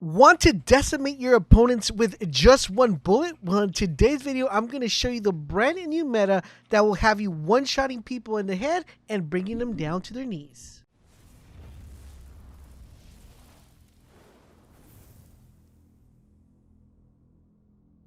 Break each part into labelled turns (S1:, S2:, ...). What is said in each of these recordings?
S1: Want to decimate your opponents with just one bullet? Well, in today's video, I'm going to show you the brand new meta that will have you one-shotting people in the head and bringing them down to their knees.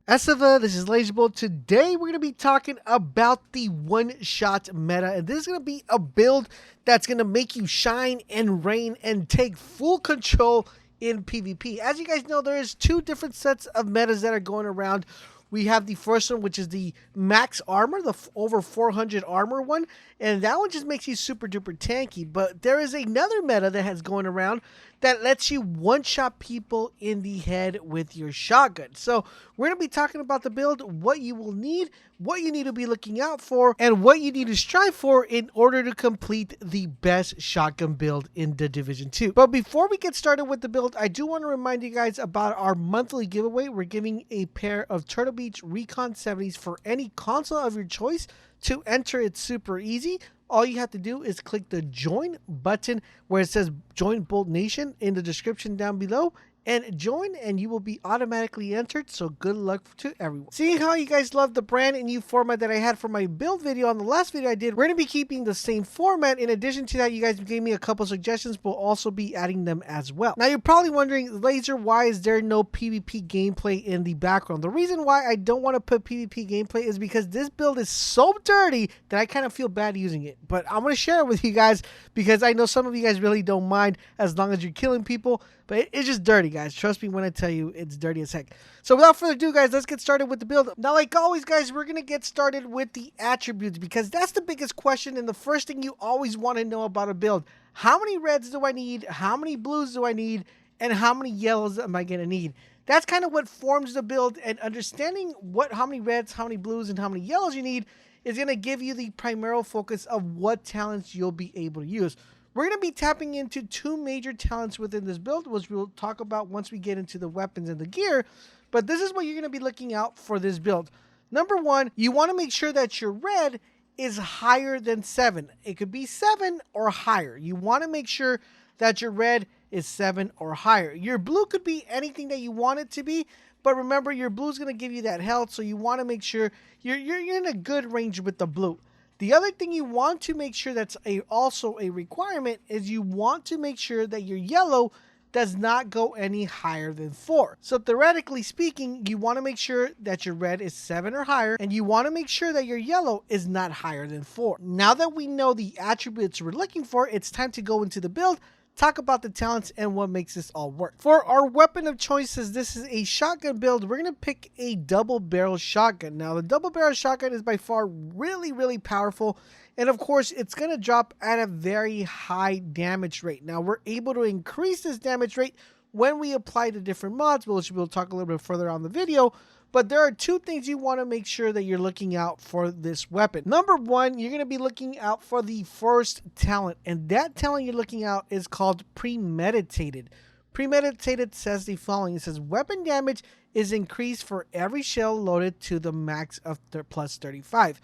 S1: Esava, this is LaserBolt. Today we're going to be talking about the one-shot meta, and this is going to be a build that's going to make you shine and reign and take full control in PvP. As you guys know, there is two different sets of metas that are going around. We have the first one, which is the max armor, the over 400 armor one, and that one just makes you super duper tanky. But there is another meta that has going around that lets you one-shot people in the head with your shotgun. So we're going to be talking about the build, what you will need, what you need to be looking out for, and what you need to strive for in order to complete the best shotgun build in the Division 2. But before we get started with the build, I do want to remind you guys about our monthly giveaway. We're giving a pair of Turtle Beach Recon 70s for any console of your choice. To enter, it's super easy. All you have to do is click the join button where it says join Bolt Nation in the description down below and join, and you will be automatically entered. So good luck to everyone. Seeing how you guys love the brand new format that I had for my build video on the last video I did, we're going to be keeping the same format. In addition to that, you guys gave me a couple suggestions. We'll also be adding them as well. Now you're probably wondering, Laser, why is there no PvP gameplay in the background? The reason why I don't want to put PvP gameplay is because this build is so dirty that I kind of feel bad using it. But I'm going to share it with you guys because I know some of you guys really don't mind as long as you're killing people. But it's just dirty, guys. Trust me when I tell you it's dirty as heck. So without further ado, guys, let's get started with the build. Now, like always, guys, we're going to get started with the attributes because that's the biggest question and the first thing you always want to know about a build. How many reds do I need? How many blues do I need? And how many yellows am I going to need? That's kind of what forms the build, and understanding how many reds, how many blues, and how many yellows you need is going to give you the primary focus of what talents you'll be able to use. We're going to be tapping into two major talents within this build, which we'll talk about once we get into the weapons and the gear. But this is what you're going to be looking out for this build. Number one, you want to make sure that your red is higher than 7. It could be 7 or higher. You want to make sure that your red is 7 or higher. Your blue could be anything that you want it to be. But remember, your blue is going to give you that health, so you want to make sure you're in a good range with the blue. The other thing you want to make sure that's also a requirement is you want to make sure that your yellow does not go any higher than 4. So theoretically speaking, you want to make sure that your red is 7 or higher, and you want to make sure that your yellow is not higher than 4. Now that we know the attributes we're looking for, it's time to go into the build, talk about the talents and what makes this all work. For our weapon of choices, this is a shotgun build. We're going to pick a double barrel shotgun. Now, the double barrel shotgun is by far really powerful. And of course, it's going to drop at a very high damage rate. Now, we're able to increase this damage rate when we apply the different mods, which we'll talk a little bit further on the video. But there are two things you want to make sure that you're looking out for this weapon. Number one, you're going to be looking out for the first talent. And that talent you're looking out is called Premeditated. Premeditated says the following. It says, weapon damage is increased for every shell loaded to the max of plus 35.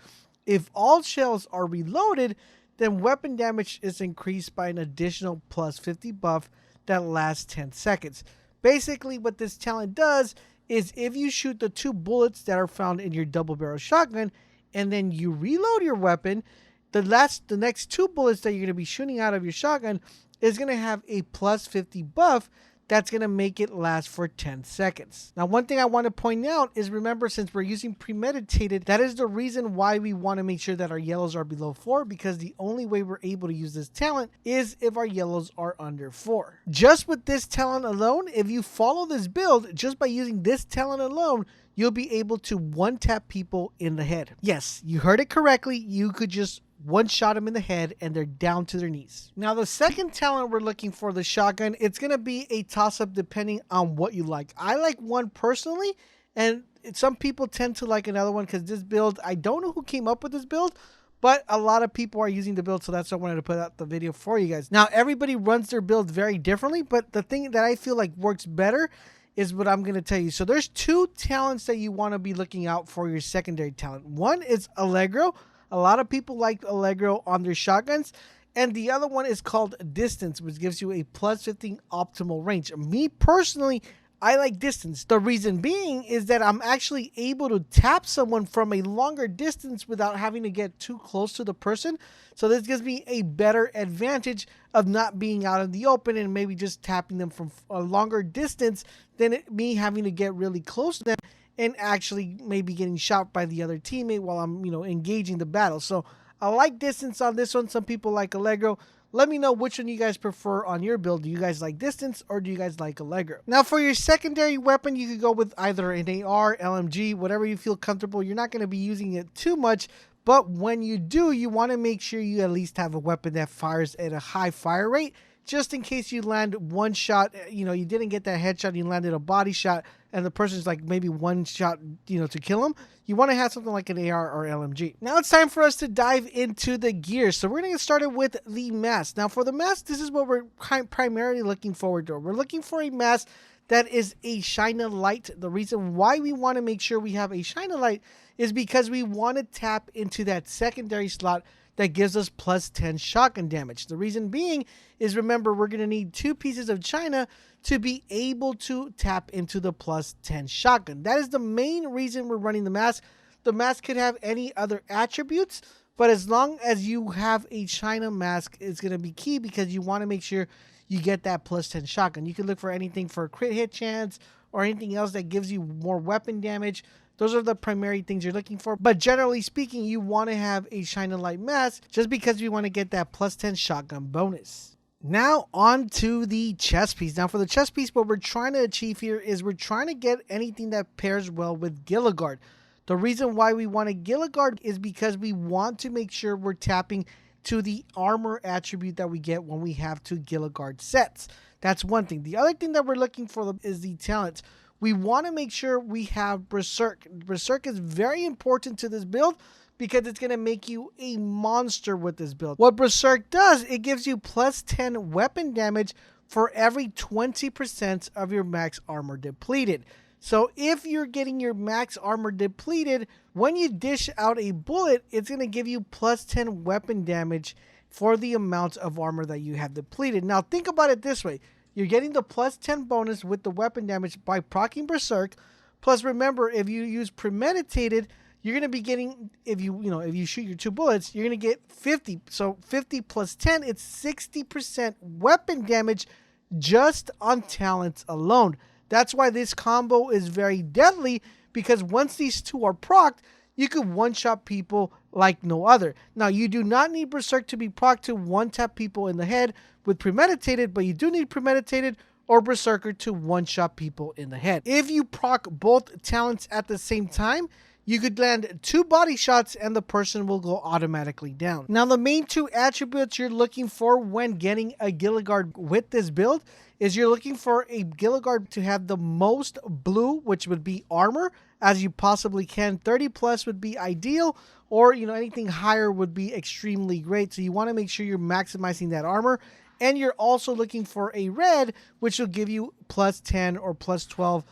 S1: If all shells are reloaded, then weapon damage is increased by an additional plus 50 buff that lasts 10 seconds. Basically, what this talent does is if you shoot the 2 bullets that are found in your double barrel shotgun and then you reload your weapon, the next 2 bullets that you're going to be shooting out of your shotgun is going to have a plus 50 buff that's going to make it last for 10 seconds. Now, one thing I want to point out is, remember, since we're using Premeditated, that is the reason why we want to make sure that our yellows are below 4, because the only way we're able to use this talent is if our yellows are under 4. Just with this talent alone, if you follow this build, just by using this talent alone, you'll be able to one-tap people in the head. Yes, you heard it correctly. You could just one-shot them in the head and they're down to their knees. Now, the second talent we're looking for, the shotgun, it's going to be a toss-up depending on what you like. I like one personally, and some people tend to like another one because this build, I don't know who came up with this build, but a lot of people are using the build, so that's why I wanted to put out the video for you guys. Now, everybody runs their build very differently, but the thing that I feel like works better is what I'm going to tell you. So there's two talents that you want to be looking out for your secondary talent. One is Allegro. A lot of people like Allegro on their shotguns, and the other one is called distance, which gives you a plus 15 optimal range. Me personally, I like distance. The reason being is that I'm actually able to tap someone from a longer distance without having to get too close to the person. So this gives me a better advantage of not being out in the open and maybe just tapping them from a longer distance than me having to get really close to them and actually maybe getting shot by the other teammate while I'm, engaging the battle. So I like distance on this one. Some people like Allegro. Let me know which one you guys prefer on your build. Do you guys like distance or do you guys like Allegro? Now for your secondary weapon, you could go with either an AR, LMG, whatever you feel comfortable. You're not going to be using it too much, but when you do, you want to make sure you at least have a weapon that fires at a high fire rate, just in case you land one shot, you didn't get that headshot, you landed a body shot, and the person's like maybe one shot, to kill him. You want to have something like an AR or LMG. Now it's time for us to dive into the gear. So we're going to get started with the mask. Now for the mask, this is what we're primarily looking forward to. We're looking for a mask that is a Shine Light. The reason why we want to make sure we have a Shine Light is because we want to tap into that secondary slot that gives us plus 10 shotgun damage. The reason being is, remember, we're going to need 2 pieces of China to be able to tap into the plus 10 shotgun. That is the main reason we're running the mask. The mask could have any other attributes, but as long as you have a China mask, it's going to be key because you want to make sure you get that plus 10 shotgun. You can look for anything for a crit hit chance or anything else that gives you more weapon damage. Those are the primary things you're looking for. But generally speaking, you want to have a Shine a Light mask just because we want to get that plus 10 shotgun bonus. Now on to the chest piece. Now for the chest piece, what we're trying to achieve here is we're trying to get anything that pairs well with Gilligard. The reason why we want a Gilligard is because we want to make sure we're tapping to the armor attribute that we get when we have 2 Gilligard sets. That's one thing. The other thing that we're looking for is the talent. We want to make sure we have Berserk. Berserk is very important to this build because it's going to make you a monster with this build. What Berserk does, it gives you plus 10 weapon damage for every 20% of your max armor depleted. So if you're getting your max armor depleted, when you dish out a bullet, it's going to give you plus 10 weapon damage for the amount of armor that you have depleted. Now think about it this way. You're getting the plus 10 bonus with the weapon damage by proccing Berserk. Plus, remember, if you use Premeditated, you're going to be getting, if you shoot your 2 bullets, you're going to get 50. So 50 plus 10, it's 60% weapon damage just on talents alone. That's why this combo is very deadly, because once these 2 are procced, you could one-shot people like no other. Now, you do not need Berserk to be procced to one-tap people in the head with Premeditated, but you do need Premeditated or Berserker to one-shot people in the head. If you proc both talents at the same time, you could land 2 body shots and the person will go automatically down. Now, the main 2 attributes you're looking for when getting a Gilligard with this build is you're looking for a Gilligard to have the most blue, which would be armor, as you possibly can. 30 plus would be ideal, or anything higher would be extremely great. So you want to make sure you're maximizing that armor. And you're also looking for a red, which will give you plus 10 or plus 12,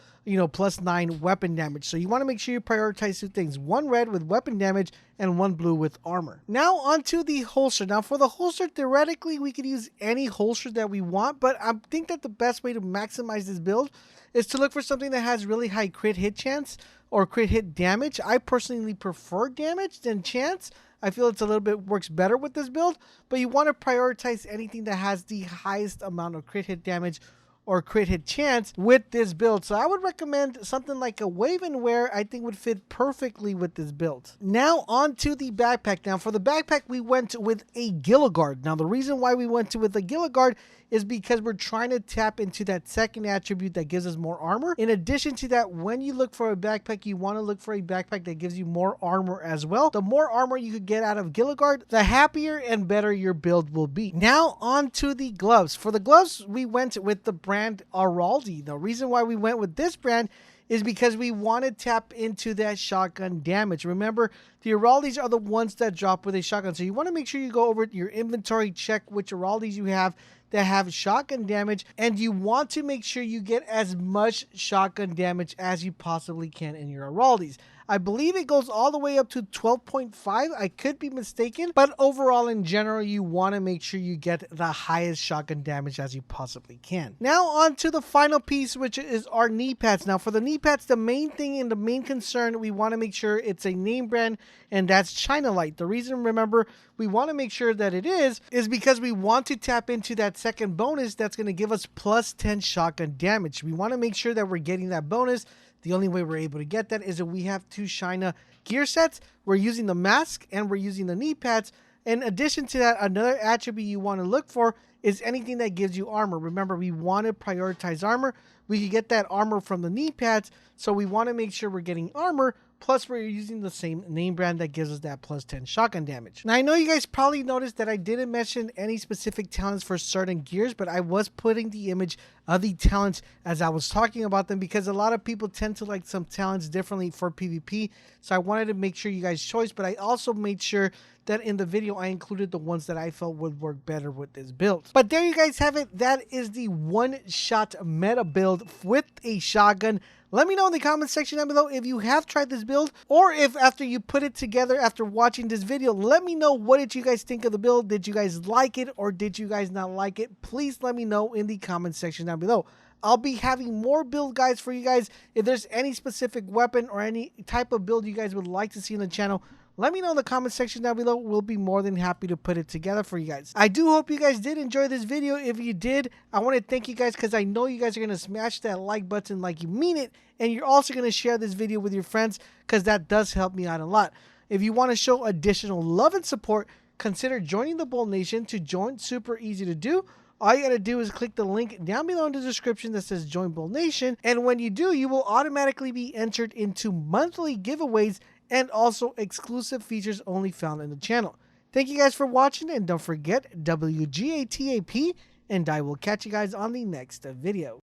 S1: plus 9 weapon damage. So you want to make sure you prioritize 2 things. 1 red with weapon damage and 1 blue with armor. Now onto the holster. Now for the holster, theoretically, we could use any holster that we want, but I think that the best way to maximize this build is to look for something that has really high crit hit chance or crit hit damage. I personally prefer damage than chance. I feel it's a little bit works better with this build, but you want to prioritize anything that has the highest amount of crit hit damage or crit hit chance with this build. So I would recommend something like a Wave and Wear. I think would fit perfectly with this build. Now on to the backpack. Now for the backpack, we went with a Gilligard. Now the reason why we went with a Gilligard is because we're trying to tap into that second attribute that gives us more armor. In addition to that, when you look for a backpack, you want to look for a backpack that gives you more armor as well. The more armor you could get out of Gilligard, the happier and better your build will be. Now on to the gloves. For the gloves, we went with the brand Araldi. The reason why we went with this brand is because we want to tap into that shotgun damage. Remember, the Araldis are the ones that drop with a shotgun. So you want to make sure you go over your inventory, check which Araldis you have that have shotgun damage, and you want to make sure you get as much shotgun damage as you possibly can in your Araldis. I believe it goes all the way up to 12.5. I could be mistaken, but overall in general, you want to make sure you get the highest shotgun damage as you possibly can. Now on to the final piece, which is our knee pads. Now for the knee pads, the main thing and the main concern, we want to make sure it's a name brand, and that's China Light. The reason, remember, we want to make sure that it is because we want to tap into that second bonus that's going to give us plus 10 shotgun damage. We want to make sure that we're getting that bonus. The only way we're able to get that is if we have 2 China gear sets. We're using the mask and we're using the knee pads. In addition to that, another attribute you want to look for is anything that gives you armor. Remember, we want to prioritize armor. We can get that armor from the knee pads, so we want to make sure we're getting armor, plus we're using the same name brand that gives us that plus 10 shotgun damage. Now, I know you guys probably noticed that I didn't mention any specific talents for certain gears, but I was putting the image of the talents as I was talking about them, because a lot of people tend to like some talents differently for PvP, so I wanted to make sure you guys choice, but I also made sure that in the video I included the ones that I felt would work better with this build. But there you guys have it. That is the one-shot meta build with a shotgun. Let me know in the comment section down below if you have tried this build, or if after you put it together after watching this video, let me know what did you guys think of the build. Did you guys like it or did you guys not like it? Please let me know in the comment section down below. I'll be having more build guides for you guys. If there's any specific weapon or any type of build you guys would like to see on the channel, let me know in the comment section down below. We'll be more than happy to put it together for you guys. I do hope you guys did enjoy this video. If you did, I want to thank you guys, because I know you guys are going to smash that like button like you mean it. And you're also going to share this video with your friends, because that does help me out a lot. If you want to show additional love and support, consider joining the Bolt Nation. To join, super easy to do. All you got to do is click the link down below in the description that says Join Bolt Nation. And when you do, you will automatically be entered into monthly giveaways and also exclusive features only found in the channel. Thank you guys for watching, and don't forget WGATAP, and I will catch you guys on the next video.